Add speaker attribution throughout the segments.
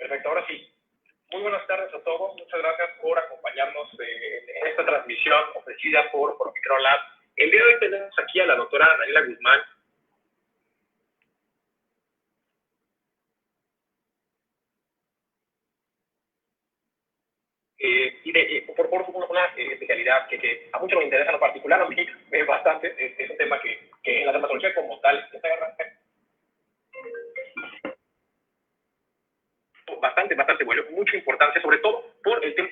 Speaker 1: Perfecto, ahora sí. Muy buenas tardes a todos. Muchas gracias por acompañarnos en esta transmisión ofrecida por Omicron Lab. El día de hoy tenemos aquí a la doctora Daniela Guzmán. Por una especialidad que a muchos nos interesa en lo particular, a mí bastante. Es un tema que en la dermatología como tal está bastante bueno, mucha importancia, sobre todo por el tema.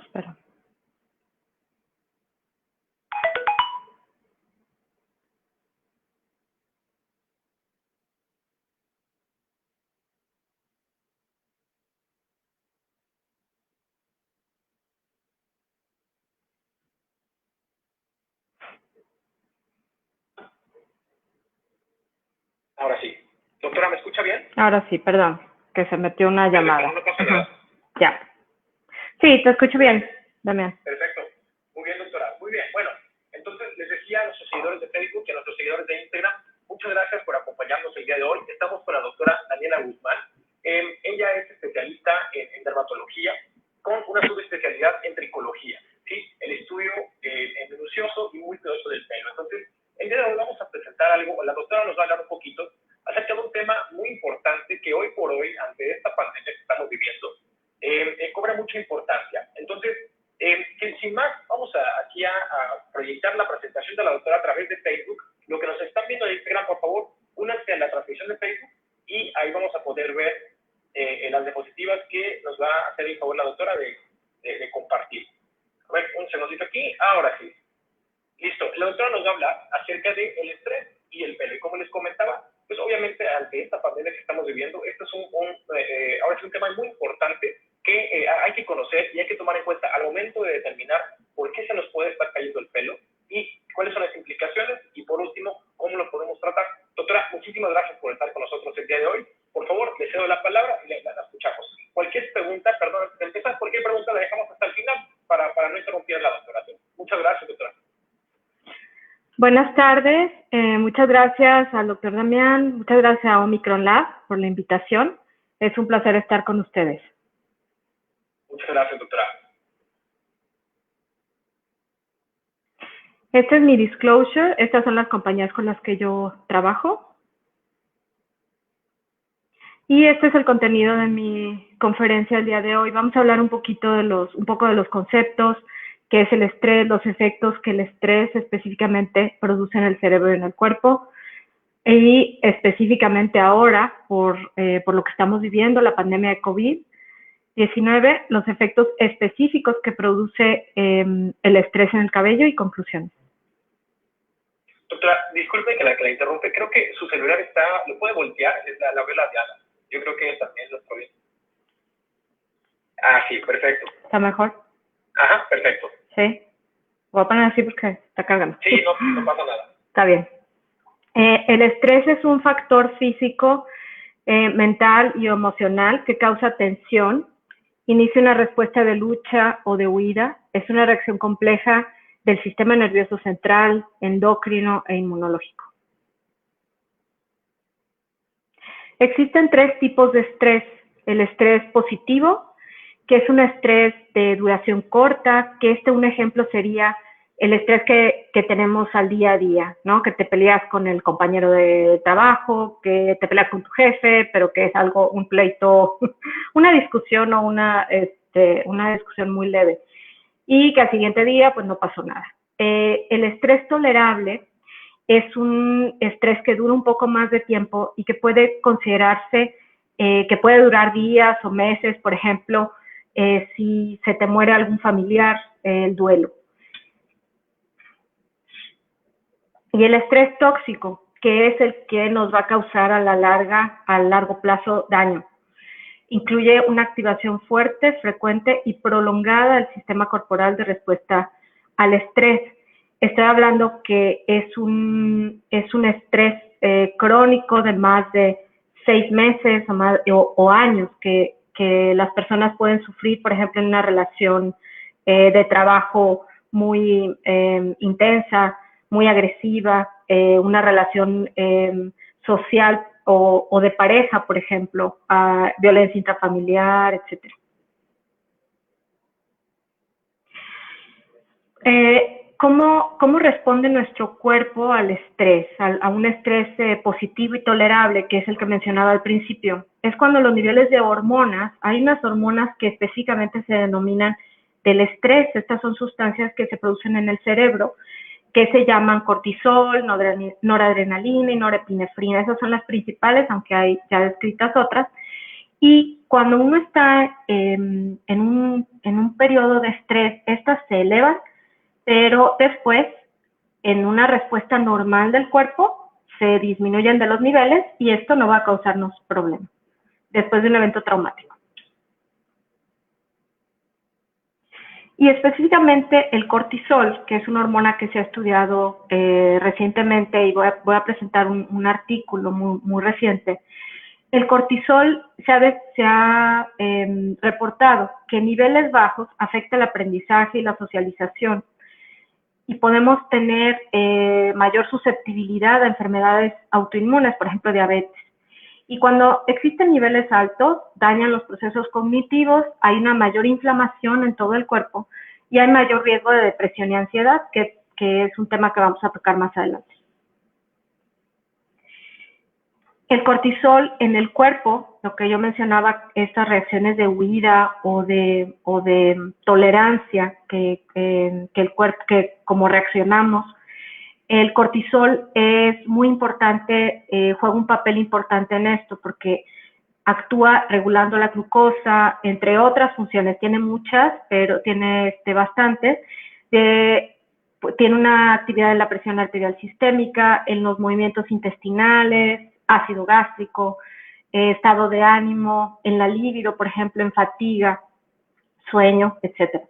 Speaker 2: Espera.
Speaker 1: Ahora sí. Doctora, ¿me escucha bien?
Speaker 2: Ahora sí, perdón, que se metió una llamada.
Speaker 1: No pasa nada.
Speaker 2: Ya. Sí, te escucho bien, Damián.
Speaker 1: Perfecto. Muy bien, doctora. Muy bien. Bueno, entonces les decía a nuestros seguidores de Facebook y a nuestros seguidores de Instagram, muchas gracias por acompañarnos el día de hoy. Estamos con la doctora Daniela Guzmán. Ella es especialista en dermatología con una subespecialidad en tricología, ¿sí? El estudio minucioso y muy cuidadoso del pelo. Entonces, el día de hoy vamos a presentar algo, la doctora nos va a hablar un poquito acerca de un tema muy importante que hoy por hoy, ante esta pandemia que estamos viviendo, cobra mucha importancia. Entonces, sin más, vamos aquí a proyectar la presentación de la doctora a través de Facebook. Lo que nos están viendo en Instagram, por favor, únanse a la transmisión de Facebook y ahí vamos a poder ver las diapositivas que nos va a hacer el favor la doctora de compartir. A ver, un segundito aquí. Ahora sí. Listo. La doctora nos va a hablar acerca del estrés y el pelo. Y como les comentaba, pues obviamente ante esta pandemia que estamos viviendo, esto es ahora es un tema muy importante que hay que conocer y hay que tomar en cuenta al momento de determinar por qué se nos puede estar cayendo el pelo y cuáles son las implicaciones y por último, cómo lo podemos tratar. Doctora, muchísimas gracias por estar con nosotros el día de hoy. Por favor, le cedo la palabra y la escuchamos. Cualquier pregunta, perdón, antes de empezar, cualquier pregunta la dejamos hasta el final para no interrumpir la doctora. Muchas gracias, doctora.
Speaker 2: Buenas tardes, muchas gracias al doctor Damián, muchas gracias a Omicron Lab por la invitación. Es un placer estar con ustedes.
Speaker 1: Muchas gracias, doctora.
Speaker 2: Este es mi disclosure, estas son las compañías con las que yo trabajo. Y este es el contenido de mi conferencia el día de hoy. Vamos a hablar un poco de los conceptos, qué es el estrés, los efectos que el estrés específicamente produce en el cerebro y en el cuerpo, y específicamente ahora, por lo que estamos viviendo, la pandemia de COVID-19, los efectos específicos que produce el estrés en el cabello y conclusiones.
Speaker 1: Doctora, disculpe que la interrumpe, creo que su celular lo puede voltear, la vela de Ana. Yo creo que también lo está bien. Ah, sí, perfecto.
Speaker 2: ¿Está mejor?
Speaker 1: Ajá, perfecto.
Speaker 2: Sí. Voy a poner así porque está cargando.
Speaker 1: Sí, no pasa nada.
Speaker 2: Está bien. El estrés es un factor físico, mental y emocional que causa tensión, inicia una respuesta de lucha o de huida, es una reacción compleja del sistema nervioso central, endocrino e inmunológico. Existen tres tipos de estrés. El estrés positivo, que es un estrés de duración corta, que un ejemplo sería el estrés que tenemos al día a día, ¿no? Que te peleas con el compañero de trabajo, que te peleas con tu jefe, pero que es un pleito, una discusión o una discusión muy leve. Y que al siguiente día, pues no pasó nada. El estrés tolerable es un estrés que dura un poco más de tiempo y que puede considerarse que puede durar días o meses, por ejemplo, si se te muere algún familiar, el duelo. Y el estrés tóxico, que es el que nos va a causar a largo plazo daño. Incluye una activación fuerte, frecuente y prolongada del sistema corporal de respuesta al estrés. Estoy hablando que es un estrés crónico de más de 6 meses o años que las personas pueden sufrir, por ejemplo, en una relación de trabajo muy intensa, muy agresiva, una relación social o de pareja, por ejemplo, violencia intrafamiliar, etc. ¿Cómo responde nuestro cuerpo al estrés, a un estrés positivo y tolerable, que es el que mencionaba al principio? Es cuando los niveles de hormonas, hay unas hormonas que específicamente se denominan del estrés. Estas son sustancias que se producen en el cerebro, que se llaman cortisol, noradrenalina y norepinefrina. Esas son las principales, aunque hay ya descritas otras. Y cuando uno está en un periodo de estrés, estas se elevan, pero después, en una respuesta normal del cuerpo, se disminuyen de los niveles y esto no va a causarnos problemas después de un evento traumático. Y específicamente el cortisol, que es una hormona que se ha estudiado recientemente, y voy a presentar un artículo muy reciente. El cortisol se ha reportado que en niveles bajos afecta el aprendizaje y la socialización, y podemos tener mayor susceptibilidad a enfermedades autoinmunes, por ejemplo, diabetes. Y cuando existen niveles altos, dañan los procesos cognitivos, hay una mayor inflamación en todo el cuerpo y hay mayor riesgo de depresión y ansiedad, que es un tema que vamos a tocar más adelante. El cortisol en el cuerpo, lo que yo mencionaba, estas reacciones de huida o de tolerancia que el cuerpo, que como reaccionamos, el cortisol es muy importante, juega un papel importante en esto porque actúa regulando la glucosa, entre otras funciones. Tiene muchas, pero tiene bastantes. Tiene una actividad en la presión arterial sistémica, en los movimientos intestinales, ácido gástrico, estado de ánimo, en la libido, por ejemplo, en fatiga, sueño, etc.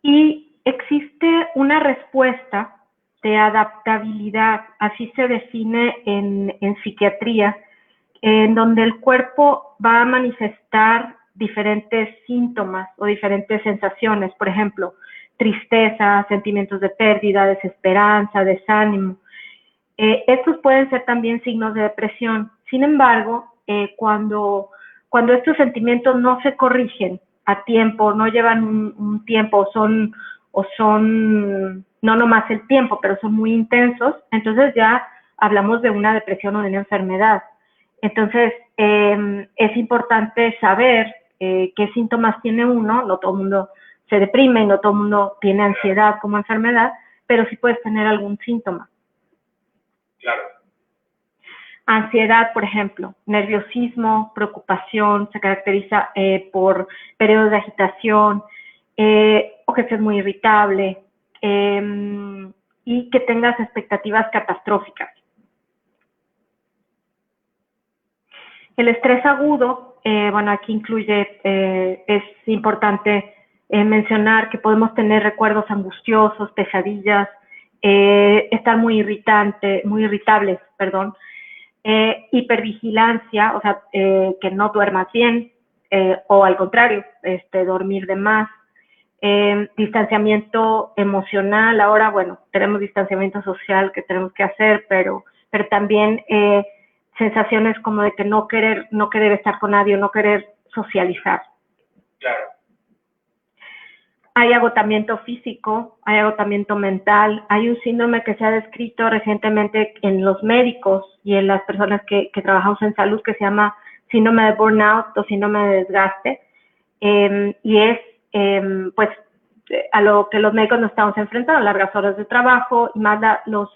Speaker 2: Y existe una respuesta de adaptabilidad, así se define en psiquiatría, en donde el cuerpo va a manifestar diferentes síntomas o diferentes sensaciones, por ejemplo, tristeza, sentimientos de pérdida, desesperanza, desánimo. Estos pueden ser también signos de depresión. Sin embargo, cuando estos sentimientos no se corrigen a tiempo, no llevan un tiempo, o son no nomás el tiempo, pero son muy intensos, entonces ya hablamos de una depresión o de una enfermedad. Entonces, es importante saber qué síntomas tiene uno. No todo el mundo se deprime y no todo el mundo tiene ansiedad como enfermedad, pero sí puedes tener algún síntoma.
Speaker 1: Claro.
Speaker 2: Ansiedad, por ejemplo, nerviosismo, preocupación, se caracteriza por periodos de agitación, o que estés muy irritable, y que tengas expectativas catastróficas. El estrés agudo, bueno, aquí incluye, es importante mencionar que podemos tener recuerdos angustiosos, pesadillas, estar muy irritables, perdón, hipervigilancia, o sea, que no duermas bien, o al contrario, dormir de más, distanciamiento emocional. Ahora, bueno, tenemos distanciamiento social que tenemos que hacer, pero también sensaciones como de que no querer estar con nadie, no querer socializar.
Speaker 1: Claro.
Speaker 2: Hay agotamiento físico, hay agotamiento mental, hay un síndrome que se ha descrito recientemente en los médicos y en las personas que trabajamos en salud, que se llama síndrome de burnout o síndrome de desgaste, y es pues a lo que los médicos nos estamos enfrentando, largas horas de trabajo, y más los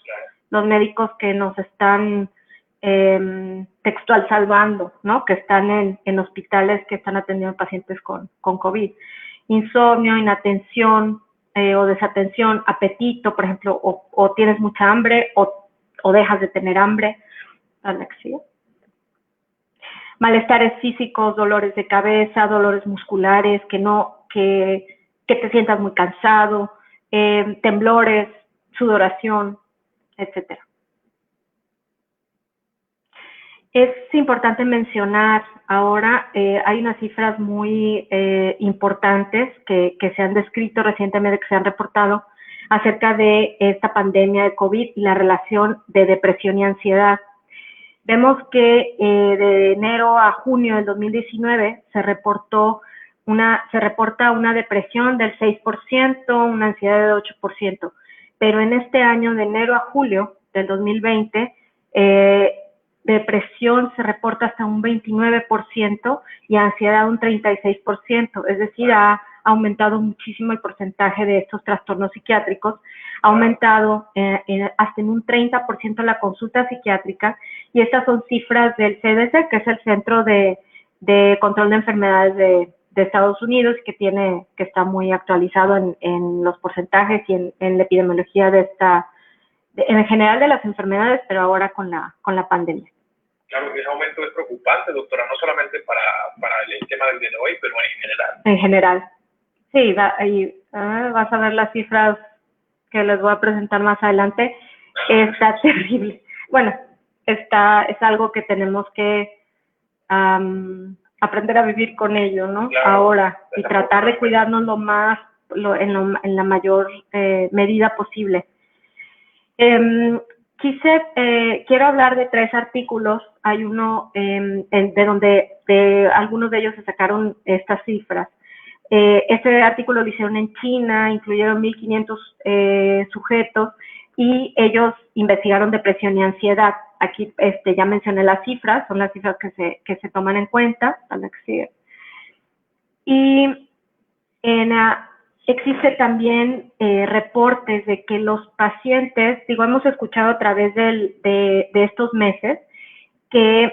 Speaker 2: médicos que nos están textual salvando, ¿no? Que están en hospitales que están atendiendo pacientes con COVID. Insomnio, inatención o desatención, apetito, por ejemplo, o tienes mucha hambre o dejas de tener hambre, alexia. Malestares físicos, dolores de cabeza, dolores musculares, que te sientas muy cansado, temblores, sudoración, etcétera. Es importante mencionar ahora, hay unas cifras muy importantes que se han descrito recientemente, que se han reportado. acerca de esta pandemia de COVID y la relación de depresión y ansiedad. Vemos que de enero a junio del 2019 se reporta una depresión del 6%, una ansiedad del 8%, pero en este año, de enero a julio del 2020, depresión se reporta hasta un 29% y ansiedad un 36%, es decir, ha aumentado muchísimo el porcentaje de estos trastornos psiquiátricos, ha aumentado hasta en un 30% la consulta psiquiátrica, y estas son cifras del CDC, que es el Centro de Control de Enfermedades de Estados Unidos, que está muy actualizado en los porcentajes y en la epidemiología en general de las enfermedades, pero ahora con la pandemia.
Speaker 1: Claro, ese aumento es preocupante, doctora, no solamente para el tema del día de hoy, pero en general.
Speaker 2: En general. Sí, vas a ver las cifras que les voy a presentar más adelante. Está terrible. Bueno, es algo que tenemos que aprender a vivir con ello, ¿no? Claro, ahora, y tratar de cuidarnos en la mayor medida posible. Quiero hablar de 3 artículos. Hay uno de algunos de ellos se sacaron estas cifras. Este artículo lo hicieron en China, incluyeron 1.500 sujetos, y ellos investigaron depresión y ansiedad. Aquí ya mencioné las cifras, son las cifras que se toman en cuenta. Y existe también reportes de que los pacientes, hemos escuchado a través de estos meses que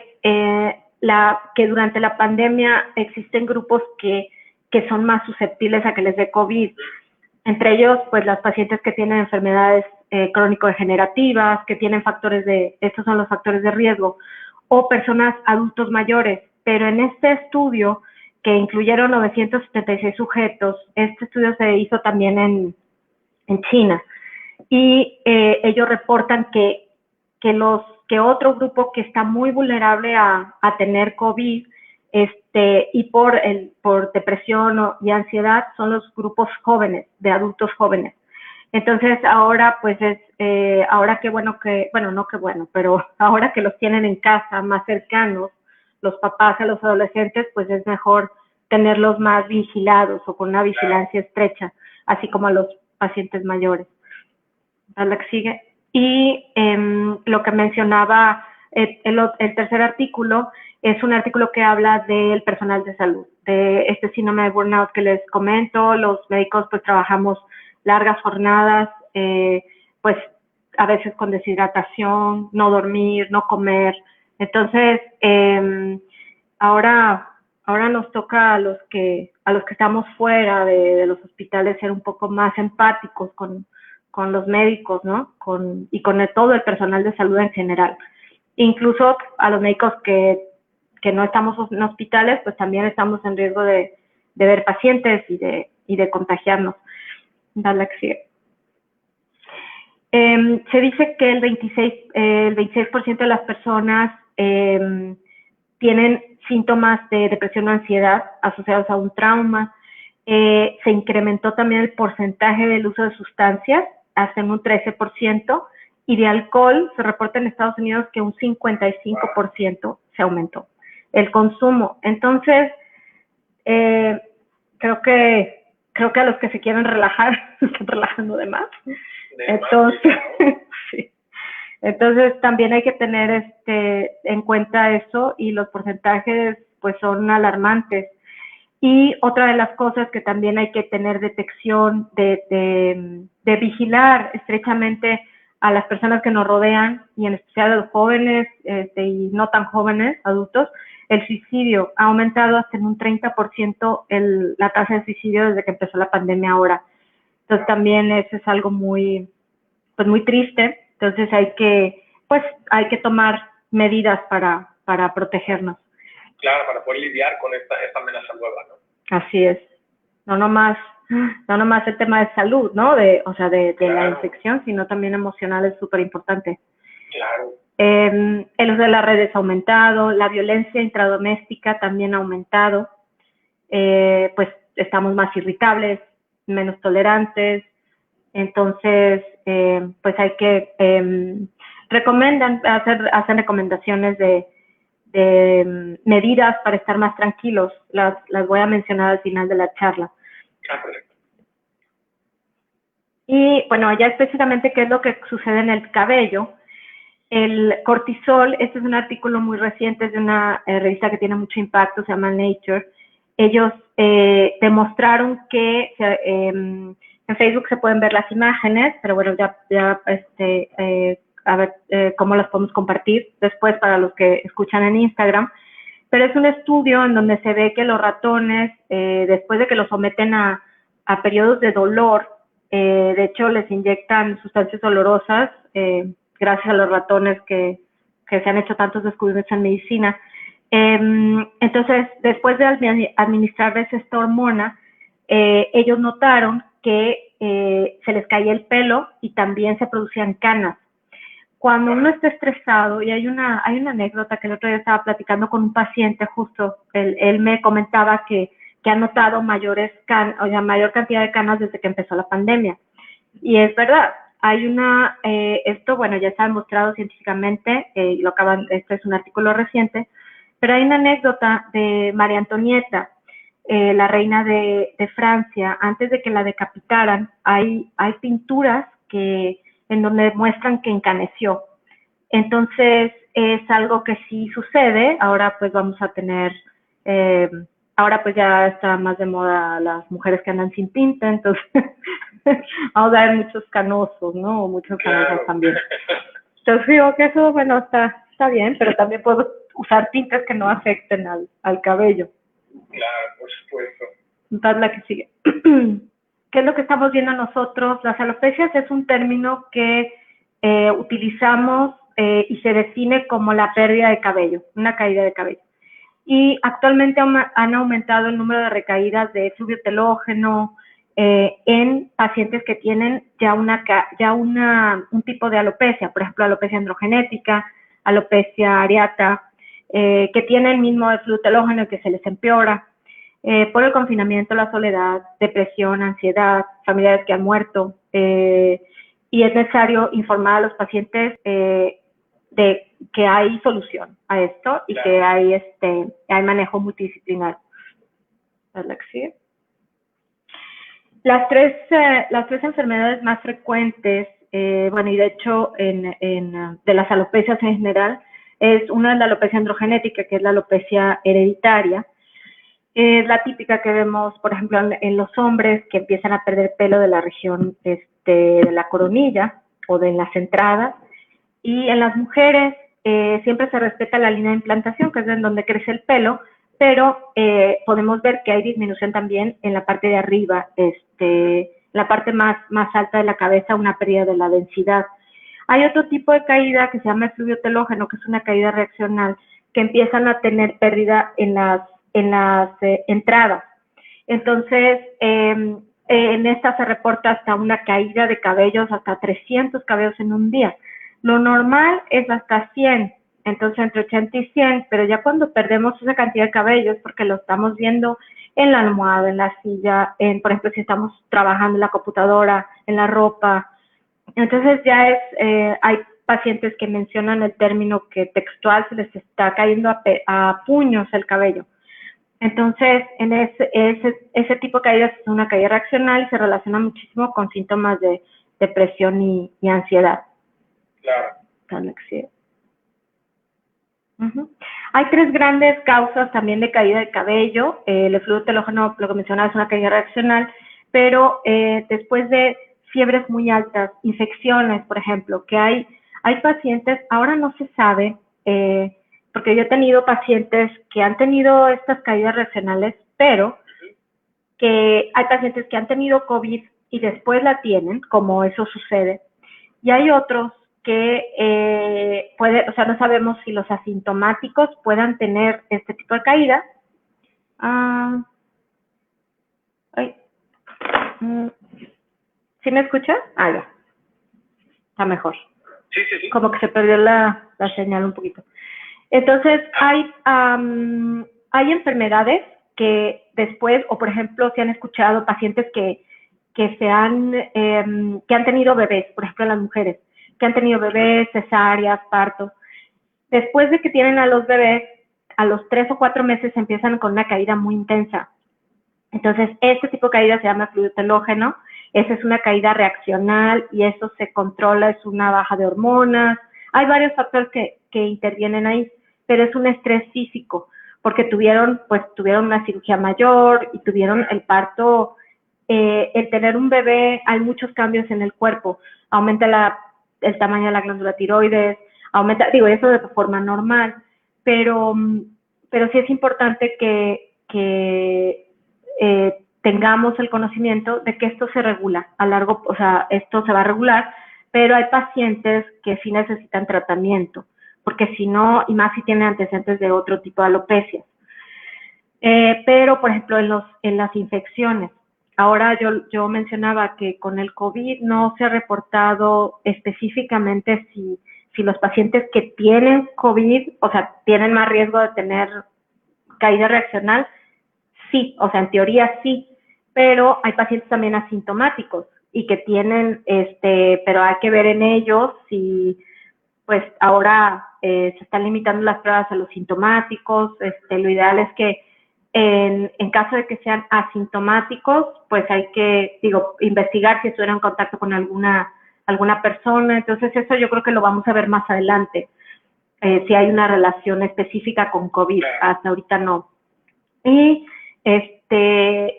Speaker 2: durante la pandemia existen grupos que son más susceptibles a que les dé COVID. Entre ellos, pues, las pacientes que tienen enfermedades crónico-degenerativas, que tienen estos son los factores de riesgo, o personas adultos mayores. Pero en este estudio, que incluyeron 976 sujetos, este estudio se hizo también en China, y ellos reportan que otro grupo que está muy vulnerable a tener COVID y por depresión y ansiedad son los grupos jóvenes, de adultos jóvenes. Entonces ahora pues ahora pero ahora que los tienen en casa más cercanos, los papás a los adolescentes, pues es mejor tenerlos más vigilados o con una vigilancia estrecha, así como a los pacientes mayores. La que sigue. Y lo que mencionaba el tercer artículo es un artículo que habla del personal de salud, de este síndrome de burnout que les comento. Los médicos pues trabajamos largas jornadas, pues a veces con deshidratación, no dormir, no comer. Entonces, ahora nos toca a los que estamos fuera de los hospitales ser un poco más empáticos con los médicos, ¿no? Y con todo el personal de salud en general. Incluso a los médicos que no estamos en hospitales, pues también estamos en riesgo de ver pacientes y de contagiarnos. Dale que sigue. Se dice que el 26% de las personas tienen síntomas de depresión o ansiedad asociados a un trauma. Se incrementó también el porcentaje del uso de sustancias hasta en un 13%, y de alcohol se reporta en Estados Unidos que un 55% se aumentó el consumo. Entonces, creo que a los que se quieren relajar se están relajando de más. Entonces, sí. Entonces también hay que tener en cuenta eso, y los porcentajes pues son alarmantes. Y otra de las cosas que también hay que tener detección de vigilar estrechamente a las personas que nos rodean, y en especial a los jóvenes y no tan jóvenes, adultos. El suicidio ha aumentado hasta en un 30% la tasa de suicidio desde que empezó la pandemia ahora. Entonces también eso es algo muy triste. Entonces hay que tomar medidas para protegernos.
Speaker 1: Claro, para poder lidiar con esta amenaza nueva, ¿no?
Speaker 2: Así es. No nomás el tema de salud, ¿no? Claro. La infección, sino también emocional es súper importante.
Speaker 1: Claro.
Speaker 2: El uso de las redes ha aumentado, la violencia intradoméstica también ha aumentado. Pues estamos más irritables, menos tolerantes. Entonces, pues hay que, hacen recomendaciones de medidas para estar más tranquilos. Las voy a mencionar al final de la charla.
Speaker 1: Perfecto.
Speaker 2: Y bueno, ya específicamente qué es lo que sucede en el cabello. El cortisol, este es un artículo muy reciente, es de una revista que tiene mucho impacto, se llama Nature. Ellos demostraron que en Facebook se pueden ver las imágenes, pero bueno, a ver cómo las podemos compartir después para los que escuchan en Instagram. Pero es un estudio en donde se ve que los ratones, después de que los someten a periodos de dolor, de hecho les inyectan sustancias olorosas, gracias a los ratones que se han hecho tantos descubrimientos en medicina. Entonces, después de administrarles esta hormona, ellos notaron que se les caía el pelo y también se producían canas. Cuando uno está estresado, y hay una anécdota que el otro día estaba platicando con un paciente justo, él me comentaba que ha notado mayor cantidad de canas desde que empezó la pandemia. Y es verdad, esto, bueno, ya está demostrado científicamente, este es un artículo reciente, pero hay una anécdota de María Antonieta, la reina de Francia. Antes de que la decapitaran, hay pinturas en donde muestran que encaneció. Entonces, es algo que sí sucede. Ahora pues vamos a tener, ahora pues ya está más de moda las mujeres que andan sin tinta, entonces vamos a ver muchos canosos, ¿no? O muchos canosos también. Entonces digo que eso, bueno, está bien, pero también puedo usar tintas que no afecten al cabello.
Speaker 1: Claro, por supuesto.
Speaker 2: Entonces la que sigue. ¿Qué es lo que estamos viendo nosotros? Las alopecias es un término que utilizamos y se define como la pérdida de cabello, una caída de cabello. Y actualmente han aumentado el número de recaídas de flúor telógeno en pacientes que tienen ya un tipo de alopecia, por ejemplo, alopecia androgenética, alopecia areata, que tienen mismo el flúor telógeno y que se les empeora. Por el confinamiento, la soledad, depresión, ansiedad, familiares que han muerto, y es necesario informar a los pacientes de que hay solución a esto y que hay manejo multidisciplinar. Las tres enfermedades más frecuentes, bueno, y de hecho de las alopecias en general, una es la alopecia androgenética, que es la alopecia hereditaria. Es la típica que vemos, por ejemplo, en los hombres que empiezan a perder pelo de la región de la coronilla o de las entradas. Y en las mujeres siempre se respeta la línea de implantación, que es en donde crece el pelo, pero podemos ver que hay disminución también en la parte de arriba, la parte más alta de la cabeza, una pérdida de la densidad. Hay otro tipo de caída que se llama el flúor telógeno, que es una caída reaccional, que empiezan a tener pérdida en las entradas. Entonces, en esta se reporta hasta una caída de cabellos, hasta 300 cabellos en un día. Lo normal es hasta 100, entonces entre 80 y 100, pero ya cuando perdemos esa cantidad de cabellos, porque lo estamos viendo en la almohada, en la silla, por ejemplo, si estamos trabajando en la computadora, en la ropa, entonces ya hay pacientes que mencionan el término que textual se les está cayendo a puños el cabello. Entonces, en ese tipo de caídas es una caída reaccional y se relaciona muchísimo con síntomas de depresión y ansiedad.
Speaker 1: Claro.
Speaker 2: Hay tres grandes causas también de caída de cabello. El flúor telógeno, lo que mencionaba, es una caída reaccional, pero después de fiebres muy altas, infecciones, por ejemplo, que hay pacientes, ahora no se sabe, porque yo he tenido pacientes que han tenido estas caídas reaccionales, pero que hay pacientes que han tenido COVID y después la tienen, como eso sucede, y hay otros que no sabemos si los asintomáticos puedan tener este tipo de caída. ¿Sí me escucha? Ya. Está mejor.
Speaker 1: Sí.
Speaker 2: Como que se perdió la señal un poquito. Entonces, hay enfermedades que después, o por ejemplo, si han escuchado pacientes que que han tenido bebés, por ejemplo las mujeres, que han tenido bebés, cesáreas, partos. Después de que tienen a los bebés, a los 3 o 4 meses empiezan con una caída muy intensa. Entonces, este tipo de caída se llama fluido telógeno. Esa es una caída reaccional y eso se controla, es una baja de hormonas. Hay varios factores que intervienen ahí, pero es un estrés físico, porque tuvieron una cirugía mayor y tuvieron el parto. El tener un bebé, hay muchos cambios en el cuerpo. Aumenta el tamaño de la glándula tiroides, eso de forma normal, pero sí es importante que tengamos el conocimiento de que esto se regula esto se va a regular, pero hay pacientes que sí necesitan tratamiento, porque si no, y más si tienen antecedentes de otro tipo de alopecias. Pero, por ejemplo, en las infecciones, ahora yo mencionaba que con el COVID no se ha reportado específicamente si los pacientes que tienen COVID, o sea, tienen más riesgo de tener caída reaccional. Sí, o sea, en teoría sí, pero hay pacientes también asintomáticos y que tienen, pero hay que ver en ellos si, pues ahora se están limitando las pruebas a los sintomáticos. Lo ideal es que en caso de que sean asintomáticos, pues hay que, investigar si estuvieron en contacto con alguna persona. Entonces eso yo creo que lo vamos a ver más adelante, si hay una relación específica con COVID, hasta ahorita no. Y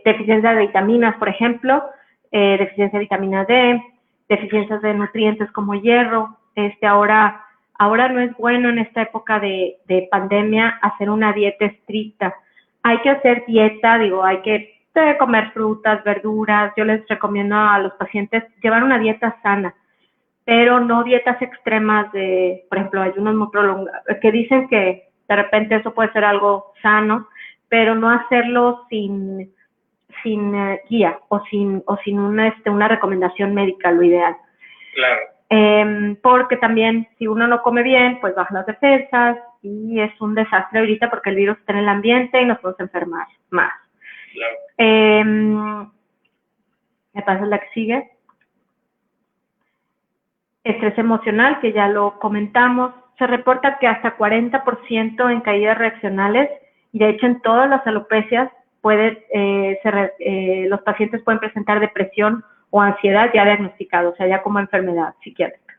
Speaker 2: deficiencia de vitaminas, por ejemplo, deficiencia de vitamina D, deficiencias de nutrientes como hierro. Ahora no es bueno en esta época de pandemia hacer una dieta estricta. Hay que hacer dieta, hay que comer frutas, verduras. Yo les recomiendo a los pacientes llevar una dieta sana, pero no dietas extremas de, por ejemplo, ayunos muy prolongados, que dicen que de repente eso puede ser algo sano, pero no hacerlo sin guía o sin una recomendación médica, lo ideal.
Speaker 1: Claro.
Speaker 2: Porque también si uno no come bien, pues bajan las defensas y es un desastre ahorita porque el virus está en el ambiente y nos podemos enfermar más.
Speaker 1: Claro.
Speaker 2: Me pasa la que sigue. Estrés emocional, que ya lo comentamos. Se reporta que hasta 40% en caídas reaccionales, y de hecho en todas las alopecias los pacientes pueden presentar depresión o ansiedad ya diagnosticado, o sea, ya como enfermedad psiquiátrica.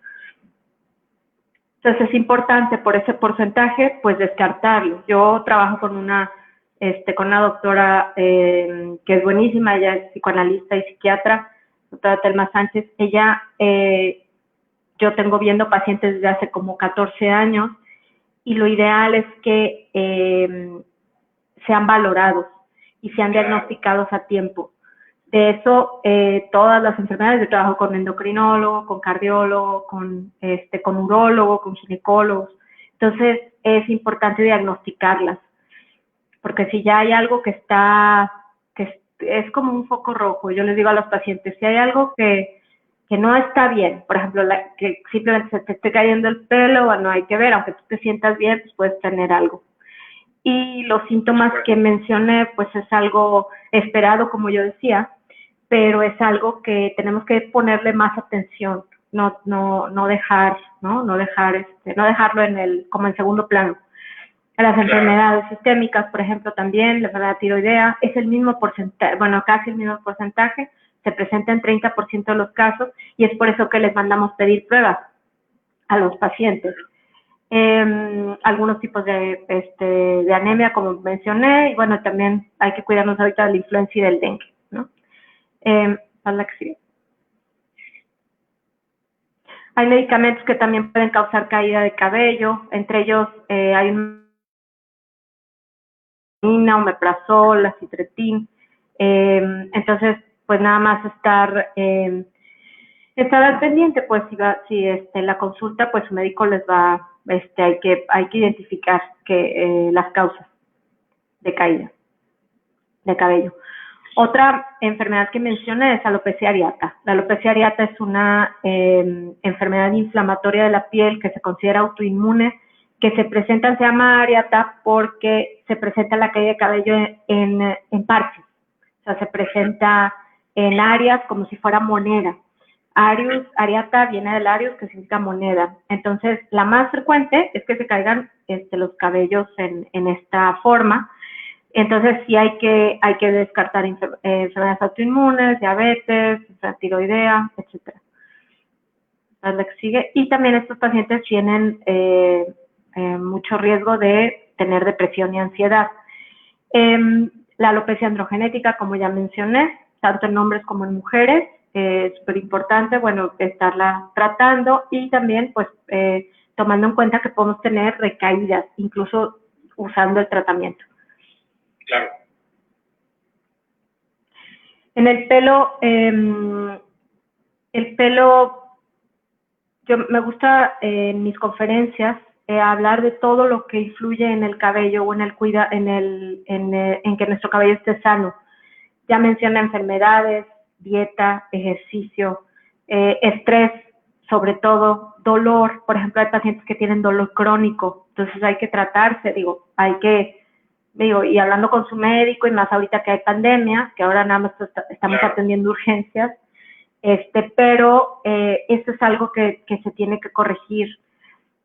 Speaker 2: Entonces es importante por ese porcentaje, pues descartarlo. Yo trabajo con una doctora que es buenísima, ella es psicoanalista y psiquiatra, doctora Telma Sánchez. Ella, yo tengo viendo pacientes desde hace como 14 años y lo ideal es que sean valorados y sean diagnosticados a tiempo. De eso, todas las enfermedades, yo trabajo con endocrinólogo, con cardiólogo, con urólogo, con ginecólogos. Entonces, es importante diagnosticarlas, porque si ya hay algo que es como un foco rojo, yo les digo a los pacientes, si hay algo que no está bien, por ejemplo, que simplemente se te esté cayendo el pelo, bueno, hay que ver, aunque tú te sientas bien, pues puedes tener algo. Y los síntomas que mencioné, pues es algo esperado, como yo decía, pero es algo que tenemos que ponerle más atención, no dejarlo como en segundo plano. Las enfermedades sistémicas, por ejemplo, también, la enfermedad tiroidea, es el mismo porcentaje, bueno, casi el mismo porcentaje, se presenta en 30% de los casos, y es por eso que les mandamos pedir pruebas a los pacientes. Algunos tipos de anemia, como mencioné, y bueno, también hay que cuidarnos ahorita de la influenza y del dengue, ¿no? Hay medicamentos que también pueden causar caída de cabello, entre ellos hay omeprazol, acitretin. Entonces, pues nada más estar al pendiente, pues si la consulta, pues su médico les va, hay que identificar las causas de caída de cabello. Otra enfermedad que mencioné es alopecia areata. La alopecia areata es una enfermedad inflamatoria de la piel que se considera autoinmune, que se llama areata porque se presenta la caída de cabello en parches. O sea, se presenta en áreas como si fuera moneda. Arius, areata viene del Arius, que significa moneda. Entonces, la más frecuente es que se caigan los cabellos en esta forma. Entonces, sí hay que descartar enfermedades autoinmunes, diabetes, tiroidea, etcétera. Es la que sigue. Y también estos pacientes tienen mucho riesgo de tener depresión y ansiedad. La alopecia androgenética, como ya mencioné, tanto en hombres como en mujeres, es súper importante, bueno, estarla tratando y también, pues, tomando en cuenta que podemos tener recaídas, incluso usando el tratamiento.
Speaker 1: Claro.
Speaker 2: En el pelo, me gusta en mis conferencias hablar de todo lo que influye en el cabello o en que nuestro cabello esté sano. Ya mencioné enfermedades, dieta, ejercicio, estrés, sobre todo, dolor. Por ejemplo, hay pacientes que tienen dolor crónico, entonces hay que tratarse, y hablando con su médico, y más ahorita que hay pandemia, que ahora nada más estamos atendiendo urgencias, pero esto es algo que se tiene que corregir.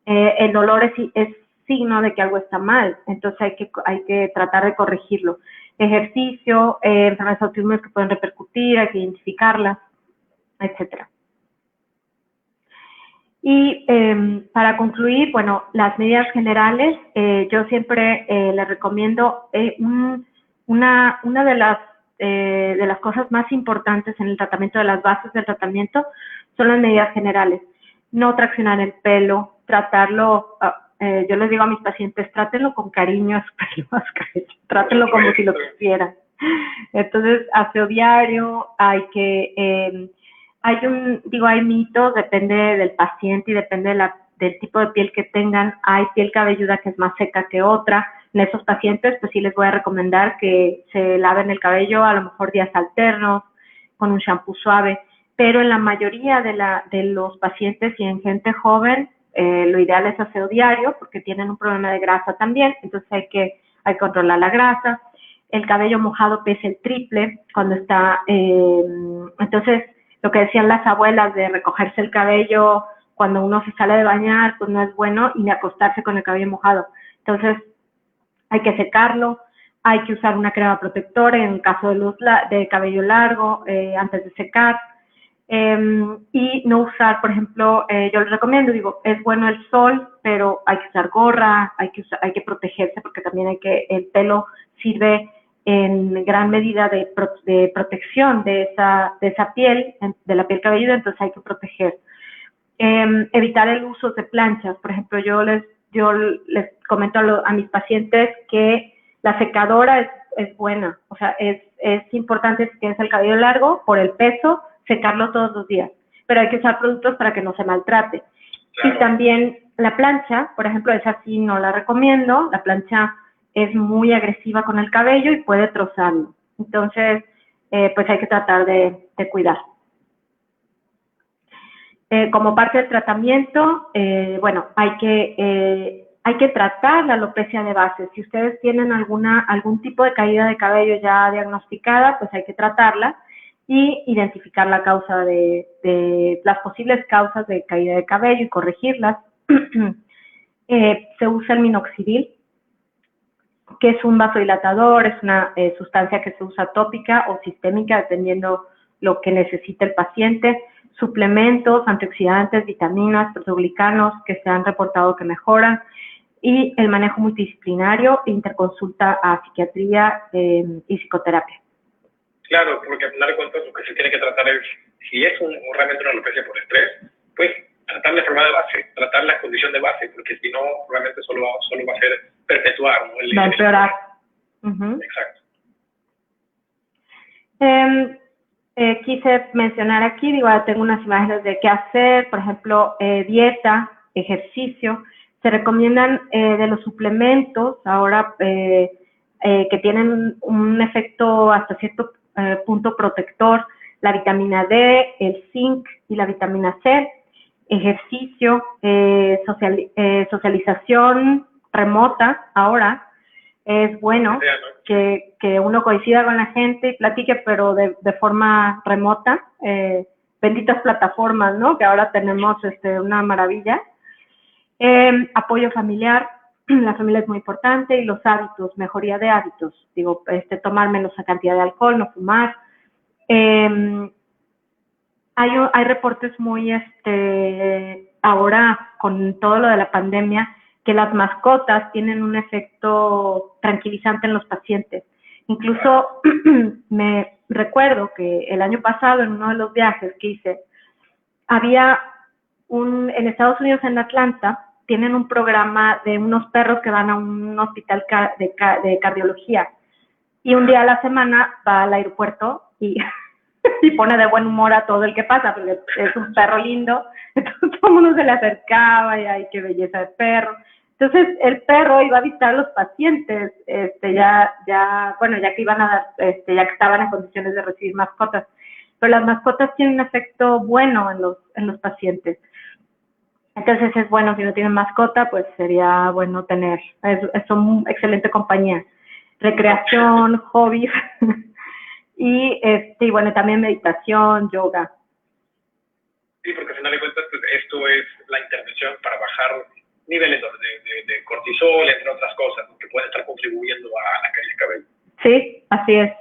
Speaker 2: El dolor es signo de que algo está mal, entonces hay que tratar de corregirlo. Ejercicio, enfermedades autoinmunes que pueden repercutir, hay que identificarlas, etcétera. Y para concluir, bueno, las medidas generales, yo siempre les recomiendo una de las cosas más importantes en el tratamiento, de las bases del tratamiento, son las medidas generales. No traccionar el pelo, tratarlo, yo les digo a mis pacientes, trátenlo con cariño a su pelo más cabello, trátenlo como si lo quisieran. Entonces, aseo diario, hay mitos, depende del paciente y depende del tipo de piel que tengan. Hay piel cabelluda que es más seca que otra. En esos pacientes, pues sí les voy a recomendar que se laven el cabello a lo mejor días alternos, con un shampoo suave. Pero en la mayoría de los pacientes y en gente joven, lo ideal es aseo diario porque tienen un problema de grasa también, entonces hay que controlar la grasa. El cabello mojado pesa el triple cuando está, entonces lo que decían las abuelas de recogerse el cabello cuando uno se sale de bañar, pues no es bueno, y de acostarse con el cabello mojado. Entonces hay que secarlo, hay que usar una crema protectora en caso de cabello largo antes de secar. Y no usar, por ejemplo, yo les recomiendo, es bueno el sol, pero hay que usar gorra, hay que protegerse porque también el pelo sirve en gran medida de protección de esa piel, de la piel cabelluda, entonces hay que proteger. Evitar el uso de planchas, por ejemplo, yo les comento a mis pacientes que la secadora es buena, o sea, es importante si tienes el cabello largo, por el peso, secarlo todos los días, pero hay que usar productos para que no se maltrate. Claro. Y también la plancha, por ejemplo, esa sí no la recomiendo, la plancha es muy agresiva con el cabello y puede trozarlo, entonces pues hay que tratar de cuidar. Como parte del tratamiento, bueno, hay que tratar la alopecia de base. Si ustedes tienen algún tipo de caída de cabello ya diagnosticada, pues hay que tratarla y identificar la causa las posibles causas de caída de cabello y corregirlas. Se usa el minoxidil, que es un vasodilatador, es una sustancia que se usa tópica o sistémica, dependiendo lo que necesite el paciente. Suplementos, antioxidantes, vitaminas, proteoglicanos que se han reportado que mejoran, y el manejo multidisciplinario e interconsulta a psiquiatría y psicoterapia.
Speaker 1: Claro, porque al final de cuentas lo que se tiene que tratar es, si es realmente una alopecia por estrés, pues tratar la enfermedad de base, tratar la condición de base, porque si no, realmente solo va a ser perpetuar, ¿no?
Speaker 2: Va a empeorar.
Speaker 1: Exacto.
Speaker 2: Quise mencionar aquí, tengo unas imágenes de qué hacer, por ejemplo, dieta, ejercicio. Se recomiendan de los suplementos ahora que tienen un efecto hasta cierto punto protector, la vitamina D, el zinc y la vitamina C. Ejercicio, socialización remota ahora, es bueno que uno coincida con la gente y platique, pero de forma remota. Benditas plataformas, ¿no? Que ahora tenemos una maravilla. Apoyo familiar, la familia es muy importante, y los hábitos, mejoría de hábitos, digo, tomar menos cantidad de alcohol, no fumar. Hay reportes muy, ahora con todo lo de la pandemia, que las mascotas tienen un efecto tranquilizante en los pacientes. Incluso me recuerdo que el año pasado, en uno de los viajes que hice, había en Estados Unidos, en Atlanta, tienen un programa de unos perros que van a un hospital de cardiología, y un día a la semana va al aeropuerto y pone de buen humor a todo el que pasa, porque es un perro lindo. Entonces todo el mundo se le acercaba y ¡ay, qué belleza de perro! Entonces el perro iba a visitar a los pacientes, ya que iban a dar, ya que estaban en condiciones de recibir mascotas. Pero las mascotas tienen un efecto bueno en los pacientes. Entonces es bueno, si no tienen mascota, pues sería bueno tener, son excelente compañía. Recreación, hobbies, y bueno, también meditación, yoga.
Speaker 1: Sí, porque al final de cuentas, pues, esto es la intervención para bajar niveles de cortisol, entre otras cosas, que pueden estar contribuyendo a la caída de cabello.
Speaker 2: Sí, así es.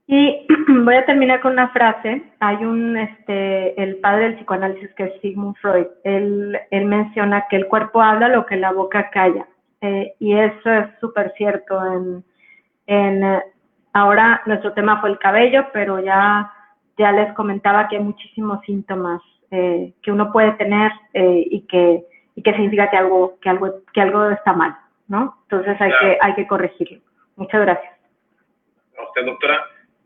Speaker 2: Y voy a terminar con una frase. Hay el padre del psicoanálisis, que es Sigmund Freud. Él menciona que el cuerpo habla lo que la boca calla. Y eso es súper cierto. Ahora nuestro tema fue el cabello, pero ya les comentaba que hay muchísimos síntomas que uno puede tener y que significa que algo está mal, ¿no? Entonces hay que corregirlo. Muchas gracias.
Speaker 1: A usted, doctora.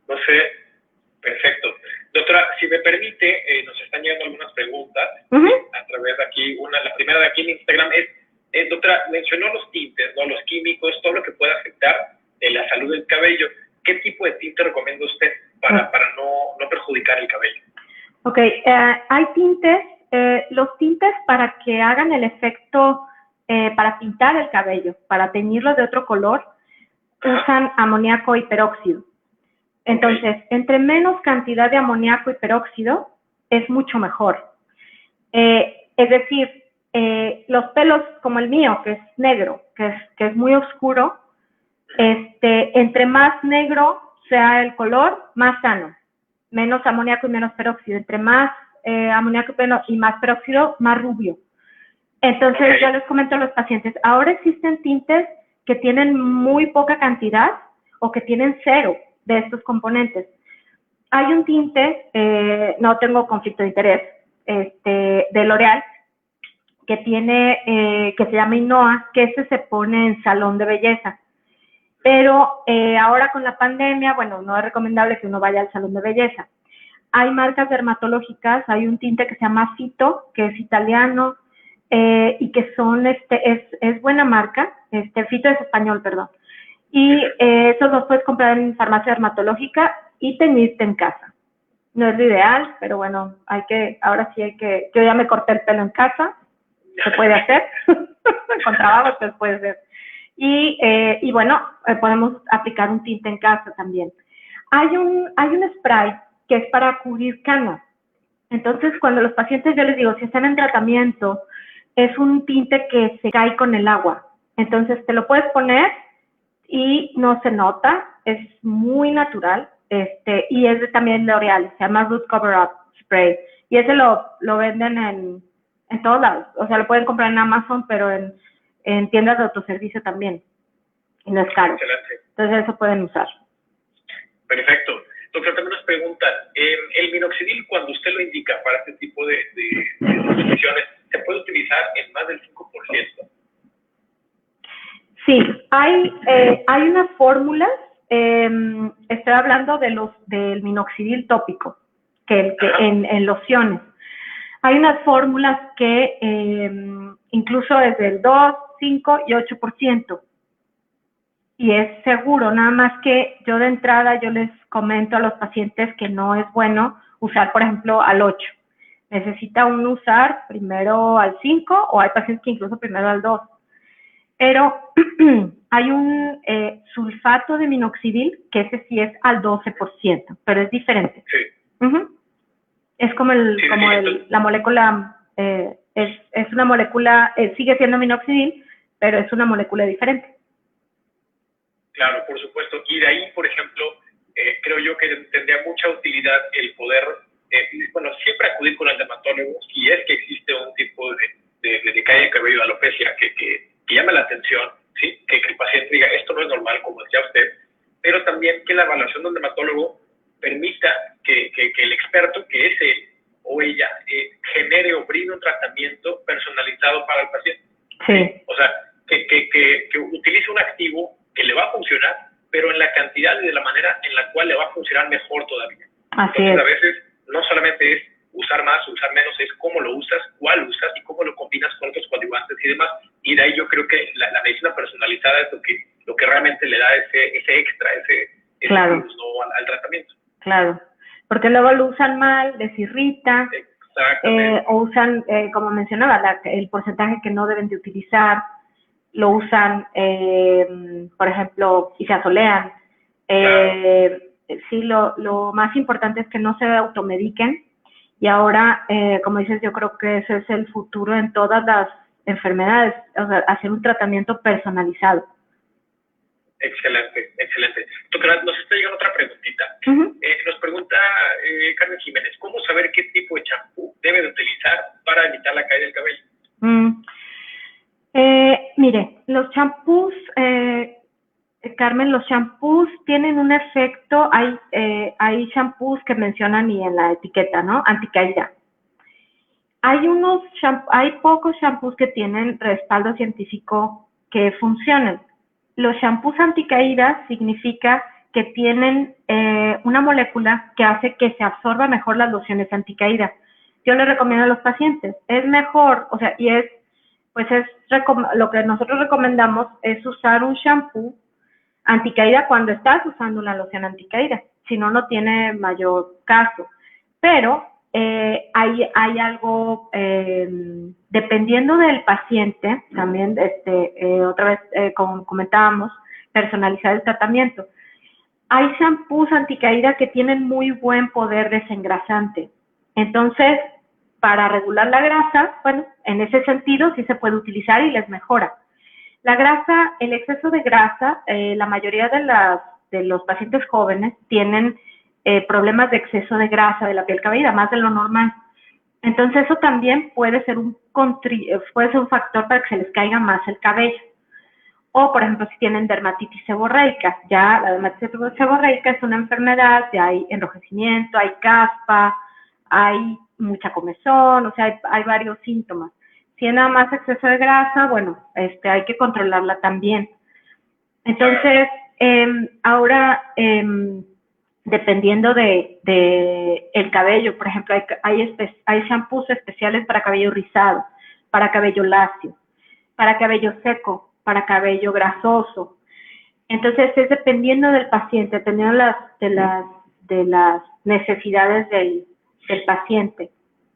Speaker 1: No sé, perfecto. Doctora, si me permite, nos están llegando algunas preguntas a través de aquí. La primera de aquí en Instagram es, doctora, mencionó los tintes, ¿no? Los químicos, todo lo que puede afectar la salud del cabello. ¿Qué tipo de tinte recomienda usted para no perjudicar el cabello?
Speaker 2: Ok, hay tintes, los tintes para que hagan el efecto, para pintar el cabello, para teñirlo de otro color, usan amoníaco y peróxido. Entonces, entre menos cantidad de amoníaco y peróxido, es mucho mejor. Es decir, los pelos como el mío, que es negro, que es muy oscuro, entre más negro sea el color, más sano. Menos amoníaco y menos peróxido. Entre más amoníaco y más peróxido, más rubio. Entonces, yo les comento a los pacientes, ahora existen tintes que tienen muy poca cantidad o que tienen cero de estos componentes. Hay un tinte, no tengo conflicto de interés, de L'Oréal, que se llama Inoa, que ese se pone en salón de belleza. Pero ahora con la pandemia, bueno, no es recomendable que uno vaya al salón de belleza. Hay marcas dermatológicas, hay un tinte que se llama Fito, que es italiano, y que son, es buena marca, Fito es español, perdón. Y esos los puedes comprar en farmacia dermatológica y teñirte en casa. No es lo ideal, pero bueno, ahora sí yo ya me corté el pelo en casa, se puede hacer, con trabajo se puede hacer. Y bueno, podemos aplicar un tinte en casa también. Hay un spray que es para cubrir canas. Entonces, cuando los pacientes, yo les digo, si están en tratamiento, es un tinte que se cae con el agua. Entonces, te lo puedes poner y no se nota, es muy natural, y es también L'Oréal, se llama Root Cover Up Spray, y ese lo venden en todos lados, o sea, lo pueden comprar en Amazon, pero en tiendas de autoservicio también, y no es caro.
Speaker 1: Excelente.
Speaker 2: Entonces eso pueden usar.
Speaker 1: Perfecto. Doctor, también nos preguntan, el minoxidil, cuando usted lo indica para este tipo de condiciones, ¿se puede utilizar en más del 5%?
Speaker 2: Sí, hay unas fórmulas, estoy hablando del minoxidil tópico, que en lociones. Hay unas fórmulas que incluso es del 2, 5 y 8%. Y es seguro, nada más que yo de entrada yo les comento a los pacientes que no es bueno usar, por ejemplo, al 8. Necesita uno usar primero al 5 o hay pacientes que incluso primero al 2. pero hay un sulfato de minoxidil, que ese sí es al 12%, pero es diferente.
Speaker 1: Sí.
Speaker 2: Es como la molécula, es una molécula, sigue siendo minoxidil, pero es una molécula diferente.
Speaker 1: Claro, por supuesto. Y de ahí, por ejemplo, creo yo que tendría mucha utilidad el poder, siempre acudir con el dermatólogo si es que existe un tipo de caída de cabello, de alopecia, que llame la atención, ¿sí? Que el paciente diga, esto no es normal, como decía usted, pero también que la evaluación de un dermatólogo permita que el experto, que es él o ella, genere o brinde un tratamiento personalizado para el paciente.
Speaker 2: Sí.
Speaker 1: O sea, que utilice un activo que le va a funcionar, pero en la cantidad y de la manera en la cual le va a funcionar mejor todavía.
Speaker 2: Así
Speaker 1: Entonces,
Speaker 2: es.
Speaker 1: a veces no solamente es usar más o usar menos, es cómo lo usas, cuál usas y cómo lo combinas con otros coadyuvantes y demás. Y de ahí yo creo que la medicina personalizada es lo que realmente le da ese extra, ese
Speaker 2: claro.
Speaker 1: plus, ¿no? al tratamiento.
Speaker 2: Claro, porque luego lo usan mal, les irrita, o usan, como mencionaba, el porcentaje que no deben de utilizar, lo usan, por ejemplo, y se asolean.
Speaker 1: Claro.
Speaker 2: Sí, lo más importante es que no se automediquen, y ahora, como dices, yo creo que ese es el futuro en todas las enfermedades, o sea, hacer un tratamiento personalizado.
Speaker 1: Excelente, excelente. Doctora, nos está llegando otra preguntita. Nos pregunta Carmen Jiménez, ¿cómo saber qué tipo de champú debe de utilizar para evitar la caída del cabello?
Speaker 2: Mire, los champús, Carmen, los champús tienen un efecto, hay champús que mencionan y en la etiqueta, ¿no? Anticaída. Hay pocos champús que tienen respaldo científico que funcionen. Los champús anticaídas significa que tienen una molécula que hace que se absorba mejor las lociones anticaídas. Yo les recomiendo a los pacientes, es mejor, o sea, lo que nosotros recomendamos es usar un champú anticaída cuando estás usando una loción anticaída, si no, no tiene mayor caso. Pero hay algo, dependiendo del paciente, también, otra vez, como comentábamos, personalizar el tratamiento. Hay shampoos anticaída que tienen muy buen poder desengrasante. Entonces, para regular la grasa, bueno, en ese sentido sí se puede utilizar y les mejora. La grasa, el exceso de grasa, la mayoría de los pacientes jóvenes tienen problemas de exceso de grasa de la piel cabellida, más de lo normal. Entonces eso también puede ser un factor para que se les caiga más el cabello. O, por ejemplo, si tienen dermatitis seborreica, ya la dermatitis seborreica es una enfermedad, ya hay enrojecimiento, hay caspa, hay mucha comezón, o sea, hay varios síntomas. Si hay nada más exceso de grasa, bueno, hay que controlarla también. Entonces, ahora, dependiendo de el cabello, por ejemplo, hay shampoos especiales para cabello rizado, para cabello lacio, para cabello seco, para cabello grasoso. Entonces, es dependiendo del paciente, dependiendo de las necesidades del paciente.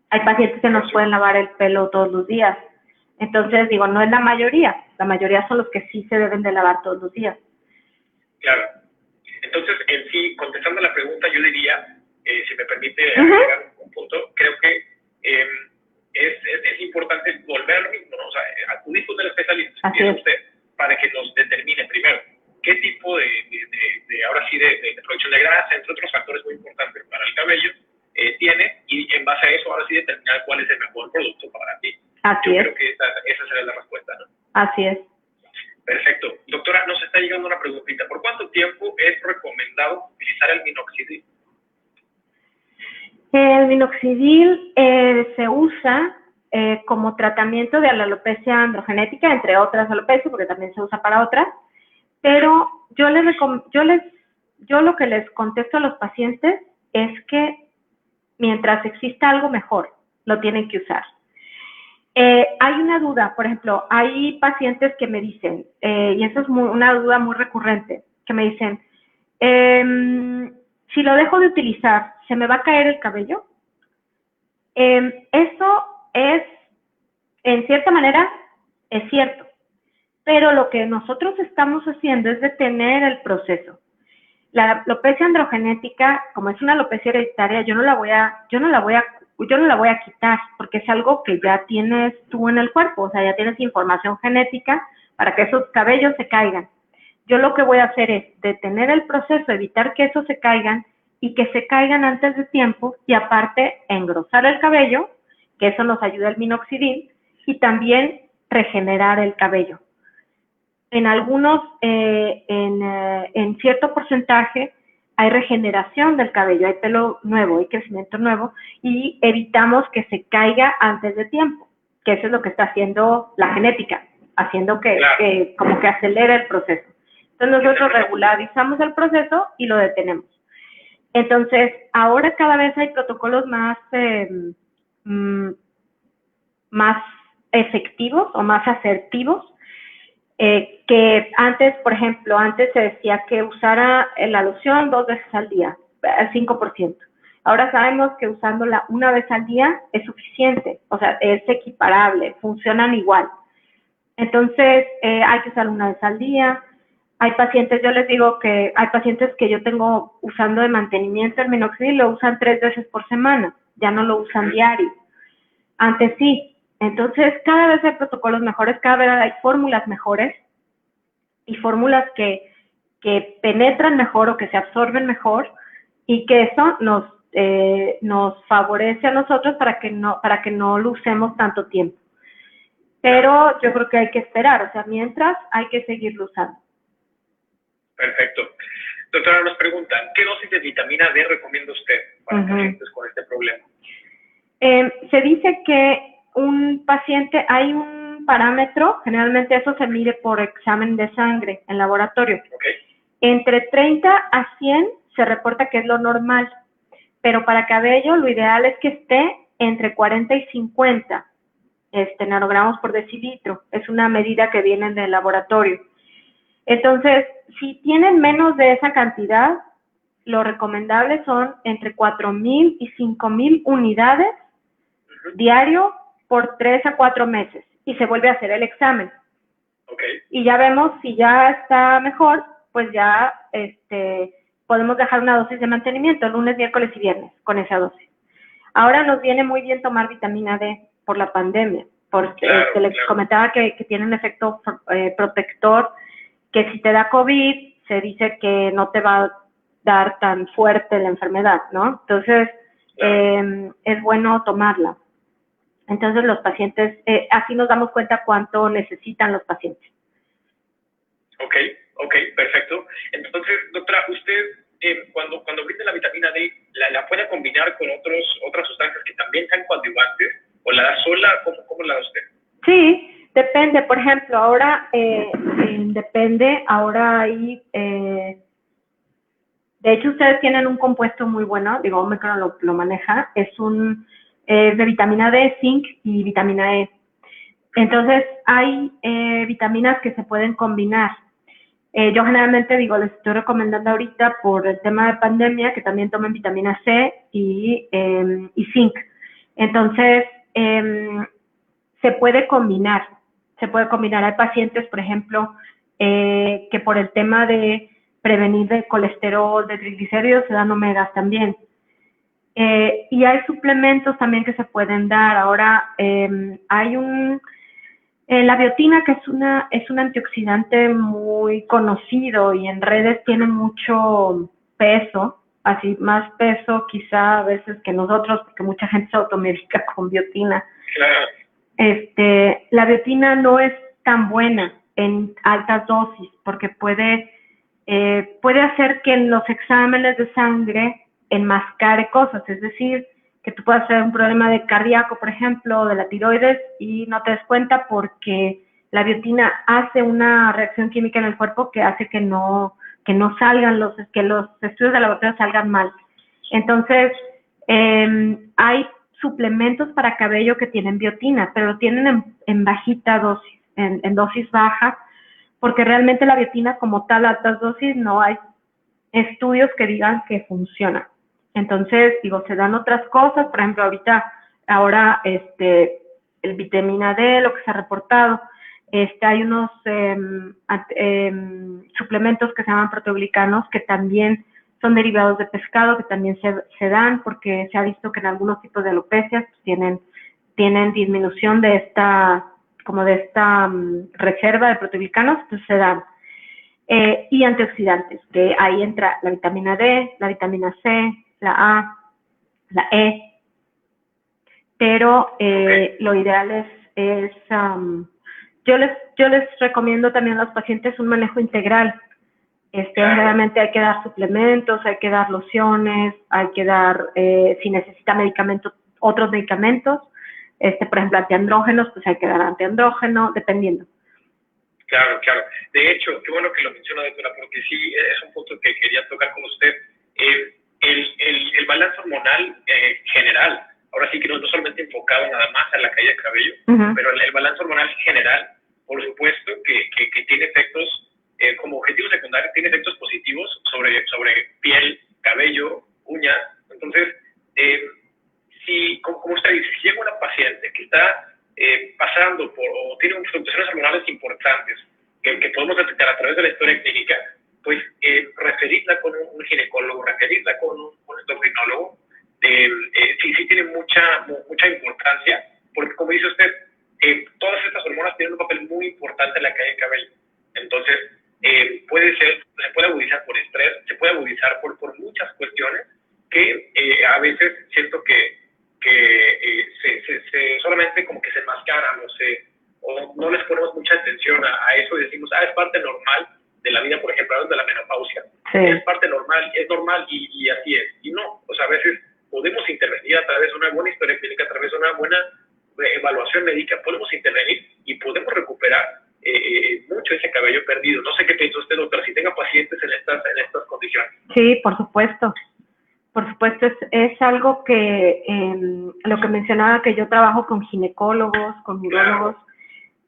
Speaker 2: Hay pacientes que nos pueden lavar el pelo todos los días. Entonces, digo, no es la mayoría son los que sí se deben de lavar todos los días.
Speaker 1: Claro. Entonces, en sí, contestando la pregunta, yo diría, si me permite agregar un punto, creo que es importante volver al mismo, ¿no? O sea, acudir con el especialista, que es usted, para que nos determine primero qué tipo de producción de grasa, entre otros factores muy importantes para el cabello, tiene, y en base a eso ahora sí determinar cuál es el mejor producto para ti. Yo creo que esa será la respuesta, ¿no?
Speaker 2: Así es.
Speaker 1: Perfecto. Doctora, nos está llegando una preguntita. ¿Por cuánto tiempo es recomendado utilizar el minoxidil?
Speaker 2: El minoxidil se usa como tratamiento de la alopecia androgenética, entre otras alopecias, porque también se usa para otras, pero yo lo que les contesto a los pacientes es que mientras exista algo mejor, lo tienen que usar. Hay una duda, por ejemplo, hay pacientes que me dicen, y eso es una duda muy recurrente, que me dicen, si lo dejo de utilizar, ¿se me va a caer el cabello? Eso es, en cierta manera, es cierto, Pero lo que nosotros estamos haciendo es detener el proceso. La alopecia androgenética, como es una alopecia hereditaria, yo no la voy a quitar, porque es algo que ya tienes tú en el cuerpo, o sea, ya tienes información genética para que esos cabellos se caigan. Yo lo que voy a hacer es detener el proceso, evitar que esos se caigan y que se caigan antes de tiempo, y aparte engrosar el cabello, que eso nos ayuda el minoxidil, y también regenerar el cabello. En algunos, en cierto porcentaje, hay regeneración del cabello, hay pelo nuevo, hay crecimiento nuevo, y evitamos que se caiga antes de tiempo, que eso es lo que está haciendo la genética, haciendo que como que acelere el proceso. Entonces nosotros regularizamos el proceso y lo detenemos. Entonces, ahora cada vez hay protocolos más efectivos o más asertivos, que antes, por ejemplo, antes se decía que usara la loción 2 veces al día, al 5%. Ahora sabemos que usándola una vez al día es suficiente, o sea, es equiparable, funcionan igual. Entonces, hay que usarlo una vez al día. Hay pacientes, yo les digo que hay pacientes que yo tengo usando de mantenimiento el minoxidil, lo usan 3 veces por semana, ya no lo usan diario. Antes sí. Entonces, cada vez hay protocolos mejores, cada vez hay fórmulas mejores y fórmulas que penetran mejor o que se absorben mejor, y que eso nos favorece a nosotros para que no lo usemos tanto tiempo. Pero yo creo que hay que esperar, o sea, mientras hay que seguirlo usando.
Speaker 1: Perfecto. Doctora, nos preguntan, ¿qué dosis de vitamina D recomienda usted para pacientes con este problema?
Speaker 2: Se dice que un paciente, hay un parámetro, generalmente eso se mide por examen de sangre en laboratorio.
Speaker 1: Okay.
Speaker 2: Entre 30 a 100 se reporta que es lo normal, pero para cabello lo ideal es que esté entre 40 y 50 nanogramos por decilitro. Es una medida que viene del laboratorio. Entonces, si tienen menos de esa cantidad, lo recomendable son entre 4,000 y 5,000 unidades diario por 3 a 4 meses, y se vuelve a hacer el examen.
Speaker 1: Okay.
Speaker 2: Y ya vemos si ya está mejor, pues ya podemos dejar una dosis de mantenimiento lunes, miércoles y viernes con esa dosis. Ahora nos viene muy bien tomar vitamina D por la pandemia, porque les comentaba que tiene un efecto protector, que si te da COVID, se dice que no te va a dar tan fuerte la enfermedad, ¿no? Entonces, es bueno tomarla. Entonces, los pacientes, así nos damos cuenta cuánto necesitan los pacientes.
Speaker 1: Ok, perfecto. Entonces, doctora, usted cuando brinde la vitamina D, ¿la puede combinar con otras sustancias que también sean coadyuvantes, o la da sola? ¿Cómo la da usted?
Speaker 2: Sí, depende. Por ejemplo, ahora depende, ahora hay... de hecho, ustedes tienen un compuesto muy bueno, digo, Omicron lo maneja, es de vitamina D, zinc y vitamina E. Entonces, hay vitaminas que se pueden combinar. Yo generalmente les estoy recomendando ahorita por el tema de pandemia que también tomen vitamina C y zinc. Entonces, se puede combinar. Hay pacientes, por ejemplo, que por el tema de prevenir de colesterol, de triglicéridos, se dan omegas también. Y hay suplementos también que se pueden dar. Ahora, hay la biotina, que es un antioxidante muy conocido y en redes tiene mucho peso, así más peso quizá a veces que nosotros, porque mucha gente se automedica con biotina.
Speaker 1: Claro.
Speaker 2: La biotina no es tan buena en altas dosis, porque puede hacer que en los exámenes de sangre enmascare cosas, es decir, que tú puedas tener un problema de cardíaco, por ejemplo, o de la tiroides, y no te des cuenta porque la biotina hace una reacción química en el cuerpo que hace que no salgan que los estudios de laboratorio salgan mal. Entonces, hay suplementos para cabello que tienen biotina, pero lo tienen en bajita dosis, en dosis baja, porque realmente la biotina como tal a altas dosis no hay estudios que digan que funciona. Entonces, se dan otras cosas, por ejemplo, ahora el vitamina D, lo que se ha reportado, Hay unos suplementos que se llaman proteoglicanos que también son derivados de pescado, que también se dan porque se ha visto que en algunos tipos de alopecias pues, tienen disminución de esta reserva de proteoglicanos, pues se dan. Y antioxidantes, que ahí entra la vitamina D, la vitamina C, la A, la E, pero lo ideal yo les recomiendo también a los pacientes un manejo integral. Realmente hay que dar suplementos, hay que dar lociones, hay que dar, si necesita medicamentos, otros medicamentos, por ejemplo, antiandrógenos, pues hay que dar antiandrógeno, dependiendo.
Speaker 1: Claro, claro. De hecho, qué bueno que lo menciona, doctora, porque sí, es un punto que quería tocar con usted. El balance hormonal general, ahora sí que no solamente enfocado nada más a la caída de cabello, pero el balance hormonal general, por supuesto, que tiene efectos, como objetivo secundario, tiene efectos positivos sobre piel, cabello, uñas. Entonces, como usted dice, si llega una paciente que está pasando o tiene fluctuaciones hormonales importantes que podemos detectar a través de la historia clínica, pues referirla con un ginecólogo, referirla con un endocrinólogo, sí tiene mucha importancia, porque como dice usted, todas estas hormonas tienen un papel muy importante en la caída de cabello. Entonces, se puede agudizar por estrés, se puede agudizar por muchas cuestiones que a veces siento que solamente como que se enmascaran o no les ponemos mucha atención a eso y decimos, es parte normal de la vida, por ejemplo, de la menopausia. Sí. Es parte normal, es normal y así es. Y no, o sea, a veces podemos intervenir a través de una buena historia clínica, a través de una buena evaluación médica, podemos intervenir y podemos recuperar mucho ese cabello perdido. No sé qué piensa usted, doctora, si tenga pacientes en estas condiciones.
Speaker 2: Sí, por supuesto. Por supuesto, es algo que, lo que mencionaba, que yo trabajo con ginecólogos, con urólogos,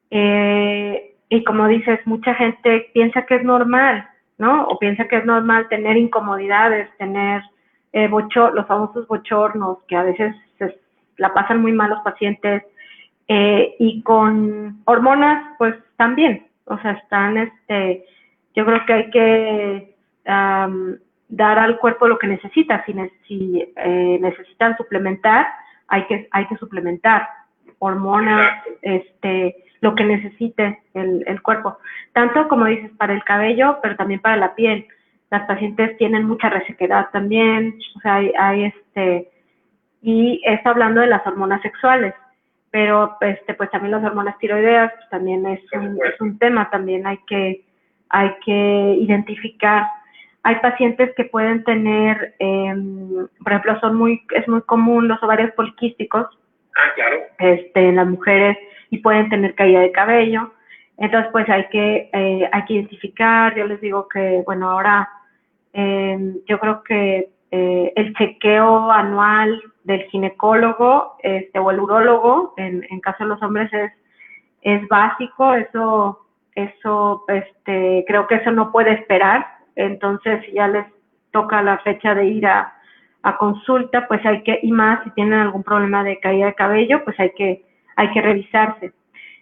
Speaker 2: y como dices, mucha gente piensa que es normal, ¿no? O piensa que es normal tener incomodidades, tener los famosos bochornos, que a veces la pasan muy mal los pacientes, y con hormonas, pues también, o sea, yo creo que hay que dar al cuerpo lo que necesita. Si necesitan suplementar, hay que suplementar hormonas, lo que necesite el cuerpo. Tanto, como dices, para el cabello, pero también para la piel. Las pacientes tienen mucha resequedad también, o sea, y está hablando de las hormonas sexuales, pero pues también las hormonas tiroideas, pues, también es un tema, también hay que identificar. Hay pacientes que pueden tener, por ejemplo, es muy común los ovarios poliquísticos.
Speaker 1: Claro.
Speaker 2: En las mujeres, y pueden tener caída de cabello. Entonces, pues hay que identificar. Yo les digo que, bueno, ahora yo creo que el chequeo anual del ginecólogo o el urólogo, en caso de los hombres, es básico. Eso creo que eso no puede esperar. Entonces, si ya les toca la fecha de ir a consulta, pues y más si tienen algún problema de caída de cabello, pues hay que revisarse.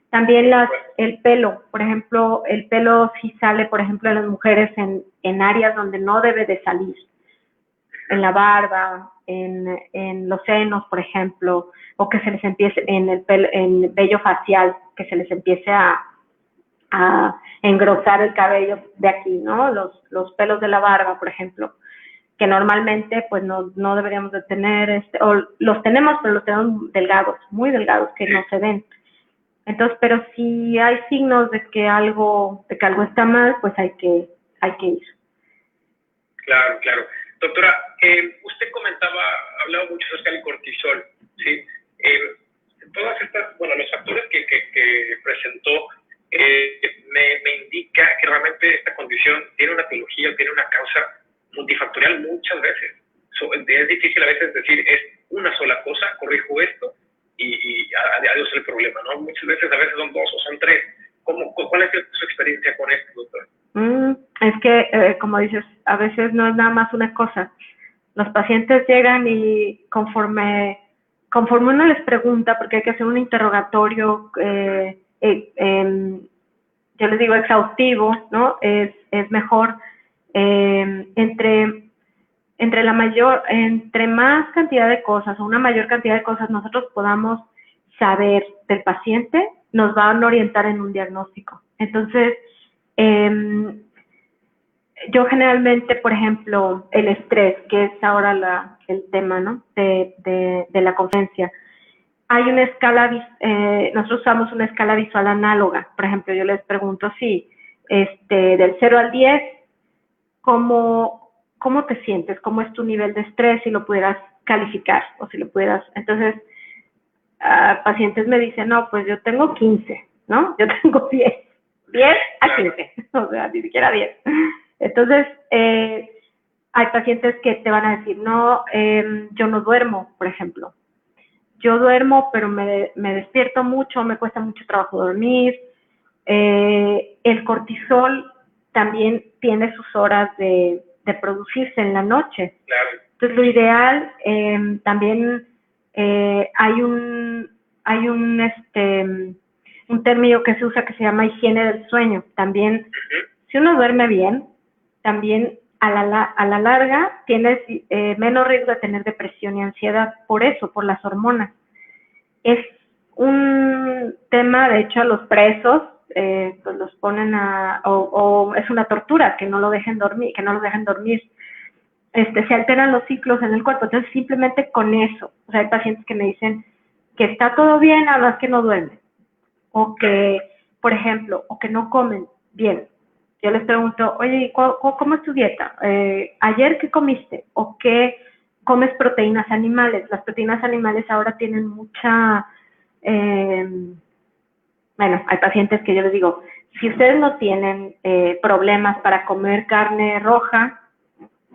Speaker 2: También el pelo, por ejemplo, el pelo sí sale, por ejemplo, en las mujeres en áreas donde no debe de salir, en la barba, en los senos, por ejemplo, o que se les empiece en el vello facial, que se les empiece a engrosar el cabello de aquí, ¿no? Los pelos de la barba, por ejemplo, que normalmente pues no deberíamos de tener, o los tenemos, pero los tenemos delgados, muy delgados, que no se ven. Entonces, pero si hay signos de que algo está mal, pues hay que ir.
Speaker 1: Claro, claro. Doctora, usted hablaba mucho acerca del cortisol, ¿sí? Todas estas, los factores que presentó me indica que realmente esta condición tiene una etiología, tiene una causa multifactorial muchas veces. Es difícil a veces decir, es una sola cosa, corrijo esto y adiós el problema, ¿no? Muchas veces, a veces son dos o son tres. ¿Cuál es su experiencia con esto, doctor?
Speaker 2: Es que, como dices, a veces no es nada más una cosa. Los pacientes llegan y conforme uno les pregunta, porque hay que hacer un interrogatorio yo les digo exhaustivo, ¿no? Es mejor entre más cantidad de cosas o una mayor cantidad de cosas nosotros podamos saber del paciente, nos van a orientar en un diagnóstico. Entonces, yo generalmente, por ejemplo, el estrés, que es ahora el tema, ¿no? de la conferencia, hay una escala, nosotros usamos una escala visual análoga. Por ejemplo, yo les pregunto si del 0 al 10, ¿cómo te sientes? ¿Cómo es tu nivel de estrés? Si lo pudieras calificar o si lo pudieras. Entonces, pacientes me dicen, no, pues yo tengo 15, ¿no? Yo tengo 10 a 15, o sea, ni siquiera 10. Entonces, hay pacientes que te van a decir, no, yo no duermo, por ejemplo. Yo duermo, pero me despierto mucho, me cuesta mucho trabajo dormir. El cortisol también tiene sus horas de producirse en la noche.
Speaker 1: Claro.
Speaker 2: Entonces, lo ideal, también hay un término que se usa que se llama higiene del sueño. También, si uno duerme bien, también a la larga tienes menos riesgo de tener depresión y ansiedad por eso, por las hormonas. Es un tema, de hecho, a los presos pues los ponen o es una tortura que no lo dejen dormir, se alteran los ciclos en el cuerpo. Entonces, simplemente con eso, o sea, hay pacientes que me dicen que está todo bien, nada más que no duermen, o que, por ejemplo, o que no comen bien. Yo les pregunto, oye, ¿cómo es tu dieta? ¿Ayer qué comiste? ¿O qué comes proteínas animales? Las proteínas animales ahora tienen mucha... bueno, hay pacientes que yo les digo, si ustedes no tienen problemas para comer carne roja,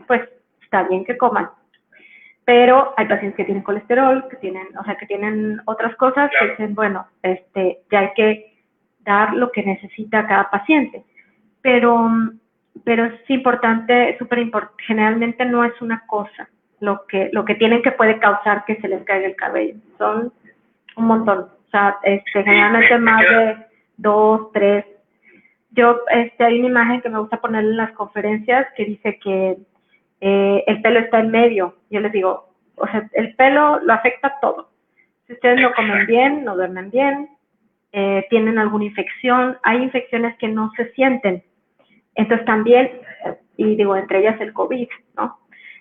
Speaker 2: pues está bien que coman. Pero hay pacientes que tienen colesterol, que tienen otras cosas, que dicen, bueno, ya hay que dar lo que necesita cada paciente. Pero es importante, súper importante, generalmente no es una cosa lo que tienen que puede causar que se les caiga el cabello. Son un montón. O sea, generalmente más de 2, 3. Yo, hay una imagen que me gusta poner en las conferencias que dice que el pelo está en medio. Yo les digo, o sea, el pelo lo afecta todo. Si ustedes no comen bien, no duermen bien, tienen alguna infección, hay infecciones que no se sienten. Entonces también, y digo, entre ellas el COVID, ¿no?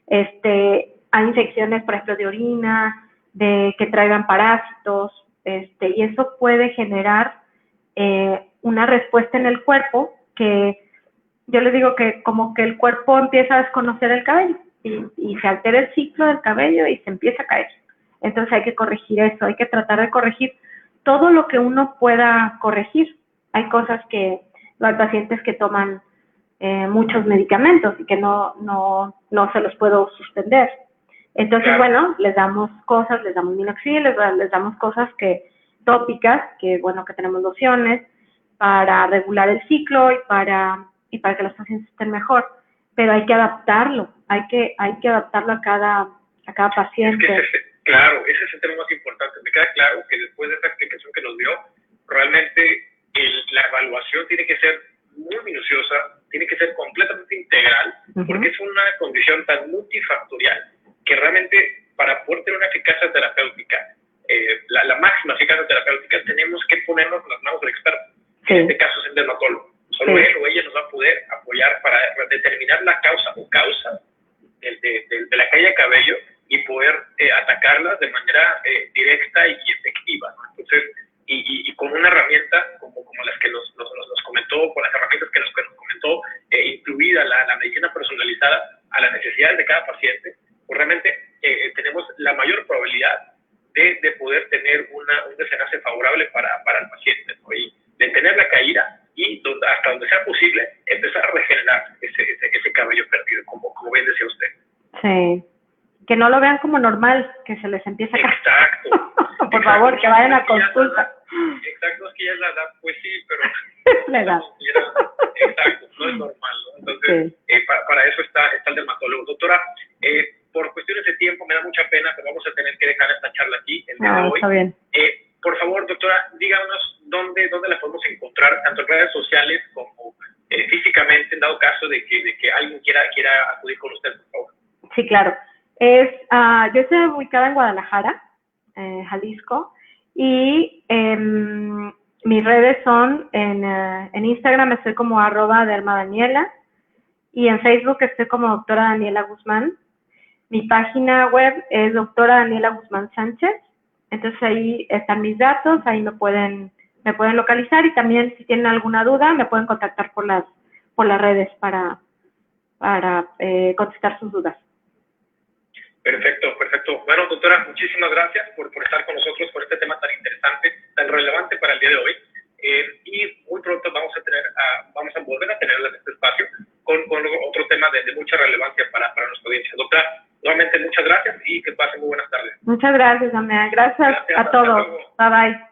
Speaker 2: Hay infecciones, por ejemplo, de orina, que traigan parásitos, y eso puede generar una respuesta en el cuerpo que yo les digo que como que el cuerpo empieza a desconocer el cabello y se altera el ciclo del cabello y se empieza a caer. Entonces hay que corregir eso, hay que tratar de corregir todo lo que uno pueda corregir. Hay cosas que hay pacientes que toman muchos medicamentos y que no se los puedo suspender. Entonces, bueno, les damos cosas, les damos minoxidil, les damos cosas tópicas, que tenemos lociones para regular el ciclo y para que los pacientes estén mejor. Pero hay que adaptarlo, hay que adaptarlo a cada paciente.
Speaker 1: Claro, ese es el tema más importante. Me queda claro que después de esta explicación que nos dio, realmente la evaluación tiene que ser muy minuciosa, tiene que ser completamente integral, porque es una condición tan multifactorial que realmente para poder tener una eficacia terapéutica, la máxima eficacia terapéutica, tenemos que ponernos en las manos del experto. Sí. En este caso es el dermatólogo. Solo él o ella nos va a poder apoyar para determinar la causa de la caída de cabello y poder atacarlas de manera directa y efectiva, ¿no? Entonces, y con una herramienta como las que nos comentó, con las herramientas que nos comentó, incluida la medicina personalizada a las necesidades de cada paciente, pues realmente tenemos la mayor probabilidad de poder tener un desenlace favorable para el paciente, ¿no? Y detener la caída y hasta donde sea posible empezar a regenerar ese cabello perdido, como bien decía usted.
Speaker 2: Sí. Que no lo vean como normal, que se les empieza a caer.
Speaker 1: Exacto.
Speaker 2: Por favor, que vayan a consulta.
Speaker 1: Exacto, es que ya es la edad, pues sí, pero...
Speaker 2: la edad.
Speaker 1: Exacto, no es normal, ¿no? Entonces, sí. Para eso está el dermatólogo. Doctora, por cuestiones de tiempo me da mucha pena, pero vamos a tener que dejar esta charla aquí el día de hoy.
Speaker 2: Está bien.
Speaker 1: Por favor, doctora, díganos dónde la podemos encontrar, tanto en redes sociales como físicamente, en dado caso de que alguien quiera acudir con usted, por favor?
Speaker 2: Sí, claro. Yo estoy ubicada en Guadalajara, Jalisco, y mis redes son en Instagram estoy como @dermadaniela y en Facebook estoy como doctora Daniela Guzmán. Mi página web es doctora Daniela Guzmán Sánchez. Entonces ahí están mis datos, ahí me pueden localizar y también si tienen alguna duda me pueden contactar por las redes para contestar sus dudas.
Speaker 1: Perfecto, perfecto. Bueno, doctora, muchísimas gracias por estar con nosotros, por este tema tan interesante, tan relevante para el día de hoy. Y muy pronto vamos a volver a tenerla en este espacio con otro tema de mucha relevancia para nuestra audiencia. Doctora, nuevamente muchas gracias y que pasen muy buenas tardes.
Speaker 2: Muchas gracias, Amea. Gracias a todos. Bye bye.